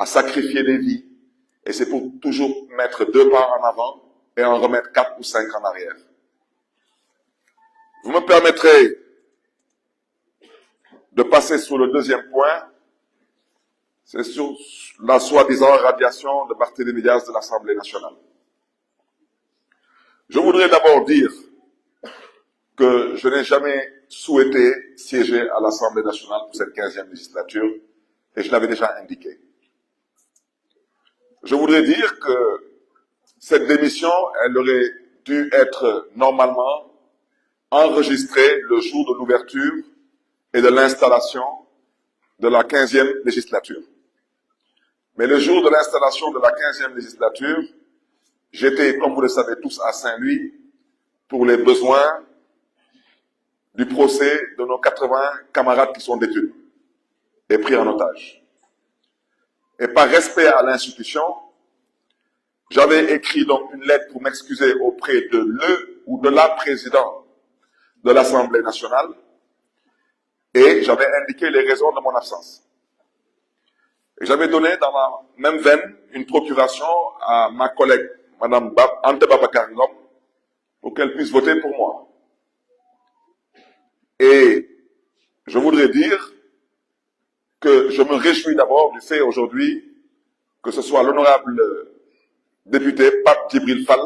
à sacrifier des vies, et c'est pour toujours mettre 2 pas en avant et en remettre 4 ou 5 en arrière. Vous me permettrez de passer sur le deuxième point, c'est sur la soi-disant radiation de Barthélémy Dias de l'Assemblée nationale. Je voudrais d'abord dire que je n'ai jamais souhaité siéger à l'Assemblée nationale pour cette 15e législature, et je l'avais déjà indiqué. Je voudrais dire que cette démission, elle aurait dû être normalement enregistrée le jour de l'ouverture et de l'installation de la 15e législature. Mais le jour de l'installation de la 15e législature, j'étais, comme vous le savez tous, à Saint-Louis pour les besoins du procès de nos 80 camarades qui sont détenus et pris en otage. Et par respect à l'institution, j'avais écrit donc une lettre pour m'excuser auprès de le ou de la présidente de l'Assemblée nationale et j'avais indiqué les raisons de mon absence. Et j'avais donné dans la même veine une procuration à ma collègue, Mme Ante Babacar Ngom, pour qu'elle puisse voter pour moi. Et je voudrais dire que je me réjouis d'abord du fait aujourd'hui que ce soit l'honorable député Pape Djibril Fall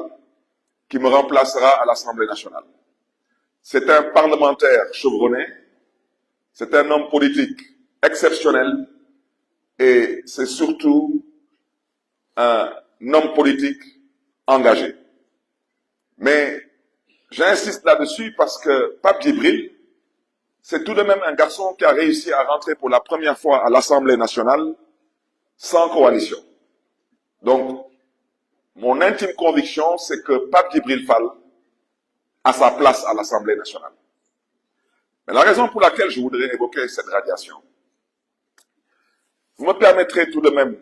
qui me remplacera à l'Assemblée nationale. C'est un parlementaire chevronné, c'est un homme politique exceptionnel et c'est surtout un homme politique engagé. Mais j'insiste là-dessus parce que Pape Djibril, c'est tout de même un garçon qui a réussi à rentrer pour la première fois à l'Assemblée nationale sans coalition. Donc, mon intime conviction, c'est que Pape Djibril Fall a sa place à l'Assemblée nationale. Mais la raison pour laquelle je voudrais évoquer cette radiation, vous me permettrez tout de même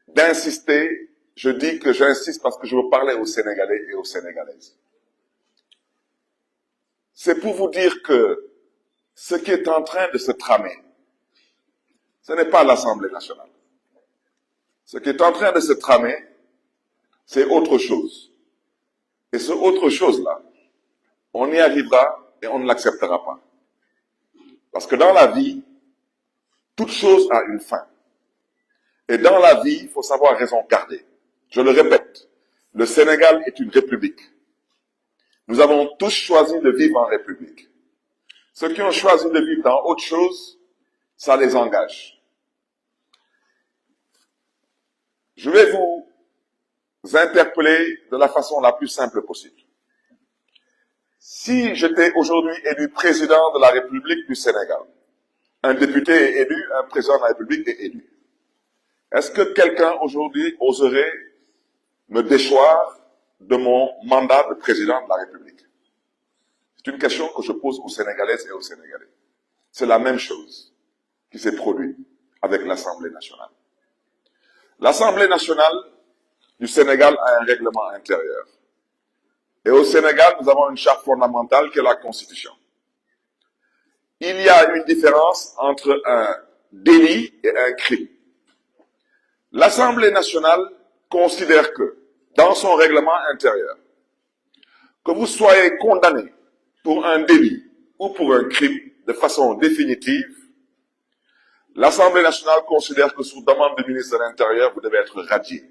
d'insister, je dis que j'insiste parce que je veux parler aux Sénégalais et aux Sénégalaises. C'est pour vous dire que ce qui est en train de se tramer, ce n'est pas l'Assemblée nationale. Ce qui est en train de se tramer, c'est autre chose. Et ce autre chose-là, on y arrivera et on ne l'acceptera pas. Parce que dans la vie, toute chose a une fin. Et dans la vie, il faut savoir raison garder. Je le répète, le Sénégal est une république. Nous avons tous choisi de vivre en république. Ceux qui ont choisi de vivre dans autre chose, ça les engage. Je vais vous interpeller de la façon la plus simple possible. Si j'étais aujourd'hui élu président de la République du Sénégal, un député est élu, un président de la République est élu. Est-ce que quelqu'un aujourd'hui oserait me déchoir de mon mandat de président de la République? C'est une question que je pose aux Sénégalaises et aux Sénégalais. C'est la même chose qui s'est produite avec l'Assemblée nationale. L'Assemblée nationale du Sénégal a un règlement intérieur. Et au Sénégal, nous avons une charte fondamentale qui est la Constitution. Il y a une différence entre un délit et un crime. L'Assemblée nationale considère que, dans son règlement intérieur, que vous soyez condamné pour un délit ou pour un crime de façon définitive, l'Assemblée nationale considère que sous demande du ministre de l'Intérieur, vous devez être radié.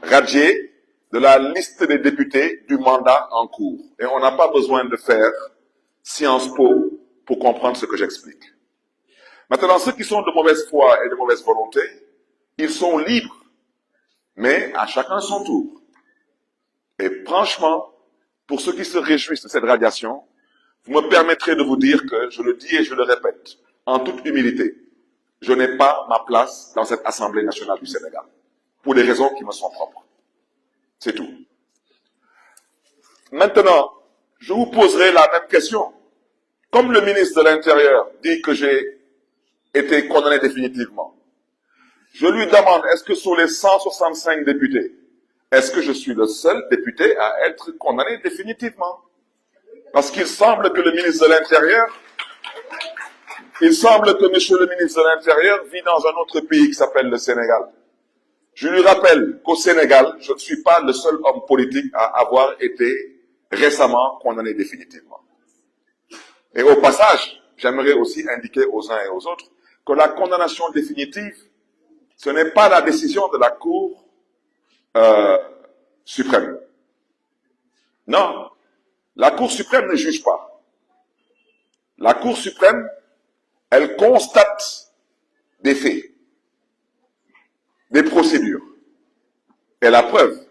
Radié de la liste des députés du mandat en cours. Et on n'a pas besoin de faire Sciences Po pour comprendre ce que j'explique. Maintenant, ceux qui sont de mauvaise foi et de mauvaise volonté, ils sont libres, mais à chacun son tour. Et franchement, pour ceux qui se réjouissent de cette radiation, vous me permettrez de vous dire que, je le dis et je le répète, en toute humilité, je n'ai pas ma place dans cette Assemblée nationale du Sénégal, pour des raisons qui me sont propres. C'est tout. Maintenant, je vous poserai la même question. Comme le ministre de l'Intérieur dit que j'ai été condamné définitivement, je lui demande, est-ce que sur les 165 députés, est-ce que je suis le seul député à être condamné définitivement? Parce qu'il semble que le ministre de l'Intérieur Il semble que monsieur le ministre de l'Intérieur vit dans un autre pays qui s'appelle le Sénégal. Je lui rappelle qu'au Sénégal, je ne suis pas le seul homme politique à avoir été récemment condamné définitivement. Et au passage, j'aimerais aussi indiquer aux uns et aux autres que la condamnation définitive, ce n'est pas la décision de la Cour suprême. Non, la Cour suprême ne juge pas. La Cour suprême, elle constate des faits, des procédures. Et la preuve,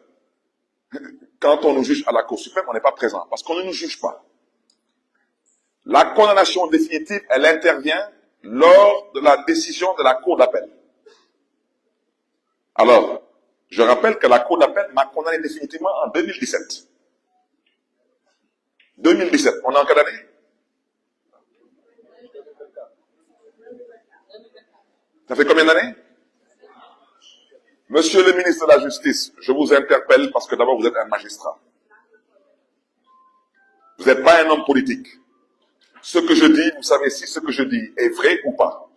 quand on nous juge à la Cour suprême, on n'est pas présent, parce qu'on ne nous juge pas. La condamnation définitive, elle intervient lors de la décision de la Cour d'appel. Alors, je rappelle que la Cour d'appel m'a condamné définitivement en 2017. 2017, on est en quelle année? Ça fait combien d'années? Monsieur le ministre de la Justice, je vous interpelle parce que d'abord vous êtes un magistrat. Vous n'êtes pas un homme politique. Ce que je dis, vous savez si ce que je dis est vrai ou pas.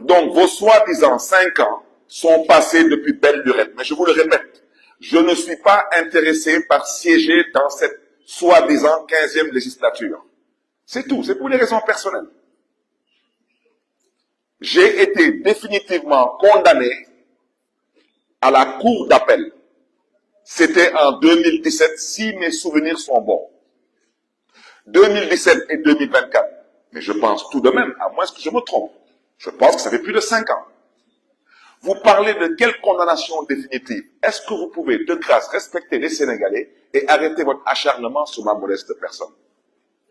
Donc vos soi-disant 5 ans sont passés depuis belle lurette. Mais je vous le répète, je ne suis pas intéressé par siéger dans cette soi-disant 15e législature. C'est tout, c'est pour les raisons personnelles. J'ai été définitivement condamné à la cour d'appel. C'était en 2017, si mes souvenirs sont bons. 2017 et 2024. Mais je pense tout de même, à moins que je me trompe, je pense que ça fait plus de 5 ans. Vous parlez de quelle condamnation définitive? Est-ce que vous pouvez, de grâce, respecter les Sénégalais et arrêter votre acharnement sur ma modeste personne?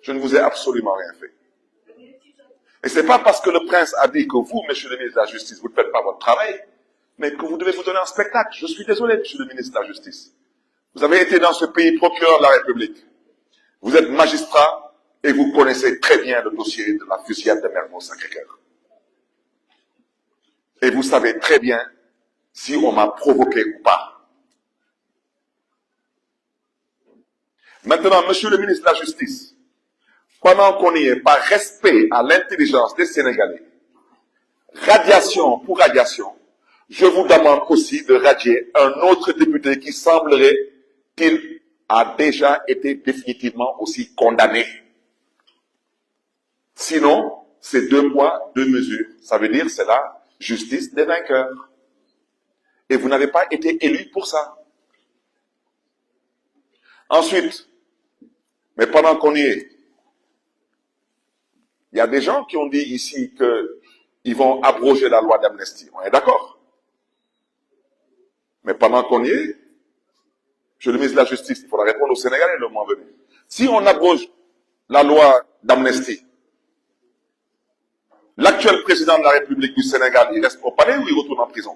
Je ne vous ai absolument rien fait. Et ce n'est pas parce que le prince a dit que vous, monsieur le ministre de la Justice, vous ne faites pas votre travail, mais que vous devez vous donner un spectacle. Je suis désolé, monsieur le ministre de la Justice. Vous avez été dans ce pays procureur de la République. Vous êtes magistrat et vous connaissez très bien le dossier de la fusillade de Mermoz-Sacré-Cœur. Et vous savez très bien si on m'a provoqué ou pas. Maintenant, monsieur le ministre de la Justice, pendant qu'on y est, par respect à l'intelligence des Sénégalais, radiation pour radiation, je vous demande aussi de radier un autre député qui semblerait qu'il a déjà été définitivement aussi condamné. Sinon, c'est 2 poids, 2 mesures. Ça veut dire c'est la justice des vainqueurs. Et vous n'avez pas été élu pour ça. Ensuite, mais pendant qu'on y est, il y a des gens qui ont dit ici qu'ils vont abroger la loi d'amnistie. On est d'accord? Mais pendant qu'on y est, monsieur le ministre de la Justice, il faudra répondre aux Sénégalais le mois venu. Si on abroge la loi d'amnistie, l'actuel président de la République du Sénégal, il reste au palais ou il retourne en prison?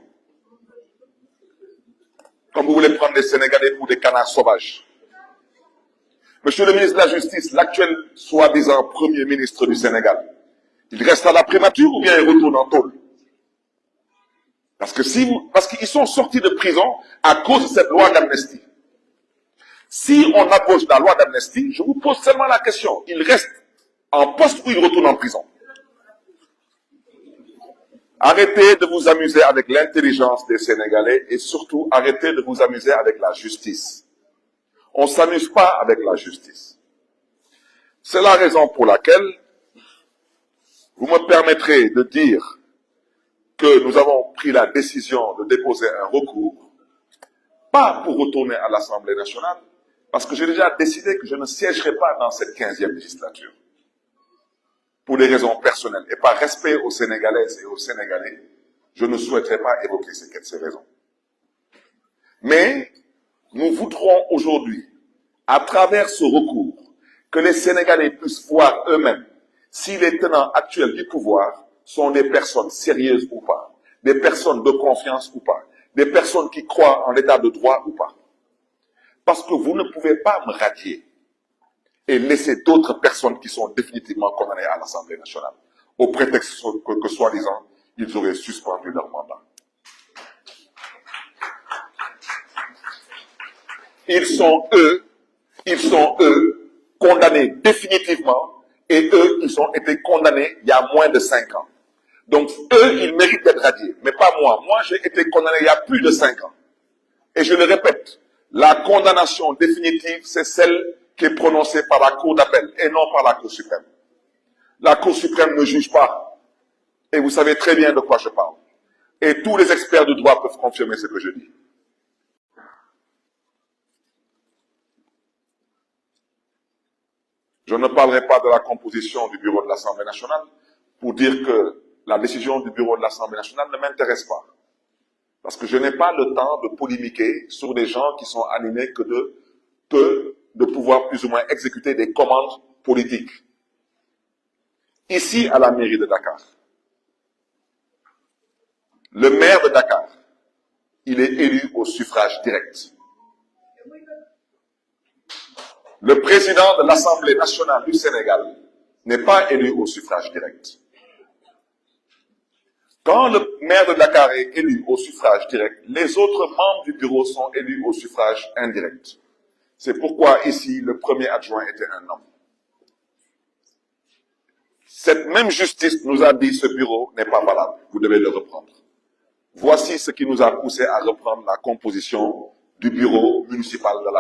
Comme vous voulez prendre les Sénégalais pour des canards sauvages. Monsieur le ministre de la Justice, l'actuel soi-disant premier ministre du Sénégal, il reste à la primature ou bien il retourne en tôle? Parce qu'ils sont sortis de prison à cause de cette loi d'amnistie. Si on abroge la loi d'amnistie, je vous pose seulement la question, il reste en poste ou il retourne en prison? Arrêtez de vous amuser avec l'intelligence des Sénégalais et surtout arrêtez de vous amuser avec la justice. On ne s'amuse pas avec la justice. C'est la raison pour laquelle vous me permettrez de dire que nous avons pris la décision de déposer un recours, pas pour retourner à l'Assemblée nationale, parce que j'ai déjà décidé que je ne siégerai pas dans cette 15e législature. Pour des raisons personnelles et par respect aux Sénégalaises et aux Sénégalais, je ne souhaiterais pas évoquer ces raisons. Mais nous voudrons aujourd'hui, à travers ce recours, que les Sénégalais puissent voir eux-mêmes si les tenants actuels du pouvoir sont des personnes sérieuses ou pas, des personnes de confiance ou pas, des personnes qui croient en l'état de droit ou pas. Parce que vous ne pouvez pas me radier et laisser d'autres personnes qui sont définitivement condamnées à l'Assemblée nationale, au prétexte que soi-disant, ils auraient suspendu leur mandat. Ils sont eux, condamnés définitivement, Et eux, ils ont été condamnés il y a moins de 5 ans. Donc, eux, ils méritent d'être radiés, mais pas moi. Moi, j'ai été condamné il y a plus de 5 ans. Et je le répète, la condamnation définitive, c'est celle qui est prononcée par la Cour d'appel et non par la Cour suprême. La Cour suprême ne juge pas. Et vous savez très bien de quoi je parle. Et tous les experts du droit peuvent confirmer ce que je dis. Je ne parlerai pas de la composition du bureau de l'Assemblée nationale pour dire que la décision du bureau de l'Assemblée nationale ne m'intéresse pas. Parce que je n'ai pas le temps de polémiquer sur des gens qui sont animés que de pouvoir plus ou moins exécuter des commandes politiques. Ici, à la mairie de Dakar, le maire de Dakar, il est élu au suffrage direct. Le président de l'Assemblée nationale du Sénégal n'est pas élu au suffrage direct. Quand le maire de Dakar est élu au suffrage direct, les autres membres du bureau sont élus au suffrage indirect. C'est pourquoi ici, le premier adjoint était un homme. Cette même justice nous a dit ce bureau n'est pas valable, vous devez le reprendre. Voici ce qui nous a poussé à reprendre la composition du bureau municipal de la